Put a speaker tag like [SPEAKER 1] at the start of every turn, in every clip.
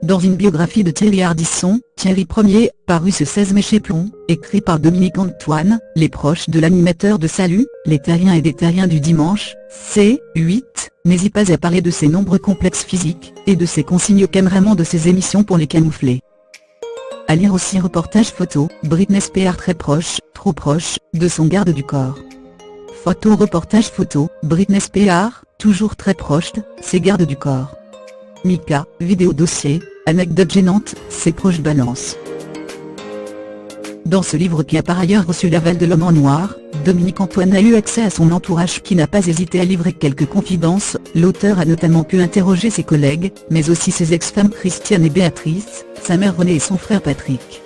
[SPEAKER 1] Dans une biographie de Thierry Ardisson, Thierry Ier, paru ce 16 mai chez Plomb, écrit par Dominique Antoine, les proches de l'animateur de Salut, les terriens et des terriens du dimanche, C8, n'hésite pas à parler de ses nombreux complexes physiques, et de ses consignes aux caméramans de ses émissions pour les camoufler. À lire aussi reportage photo, Britney Spears très proche, trop proche, de son garde du corps. Photo reportage photo, Britney Spears, toujours très proche, ses gardes du corps. Mika, vidéo dossier, anecdote gênante, ses proches balancent. Dans ce livre qui a par ailleurs reçu l'aval de l'homme en noir, Dominique Antoine a eu accès à son entourage qui n'a pas hésité à livrer quelques confidences. L'auteur a notamment pu interroger ses collègues, mais aussi ses ex-femmes Christiane et Béatrice, sa mère Renée et son frère Patrick.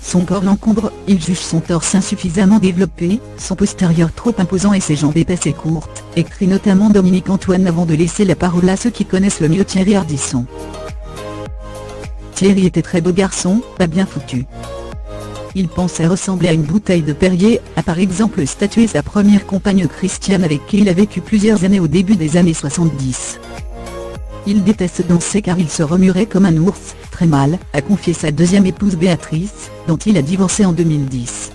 [SPEAKER 1] Son corps l'encombre, il juge son torse insuffisamment développé, son postérieur trop imposant et ses jambes épaisses et courtes, écrit notamment Dominique Antoine avant de laisser la parole à ceux qui connaissent le mieux Thierry Ardisson. Thierry était très beau garçon, pas bien foutu. Il pensait ressembler à une bouteille de Perrier, a par exemple statué sa première compagne Christiane avec qui il a vécu plusieurs années au début des années 70. Il déteste danser car il se remuerait comme un ours, très mal, a confié sa deuxième épouse Béatrice, dont il a divorcé en 2010.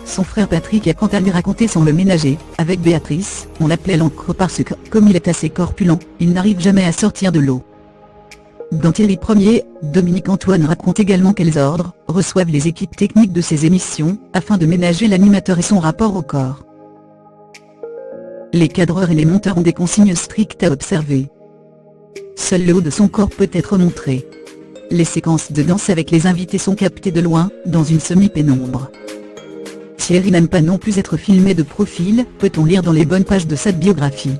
[SPEAKER 1] Son frère Patrick a quant à lui raconté sans le ménager, avec Béatrice, on l'appelait l'encre parce que, comme il est assez corpulent, il n'arrive jamais à sortir de l'eau. Dans Thierry Ier, Dominique Antoine raconte également quels ordres reçoivent les équipes techniques de ses émissions, afin de ménager l'animateur et son rapport au corps. Les cadreurs et les monteurs ont des consignes strictes à observer. Seul le haut de son corps peut être montré. Les séquences de danse avec les invités sont captées de loin, dans une semi-pénombre. Thierry n'aime pas non plus être filmé de profil, peut-on lire dans les bonnes pages de cette biographie.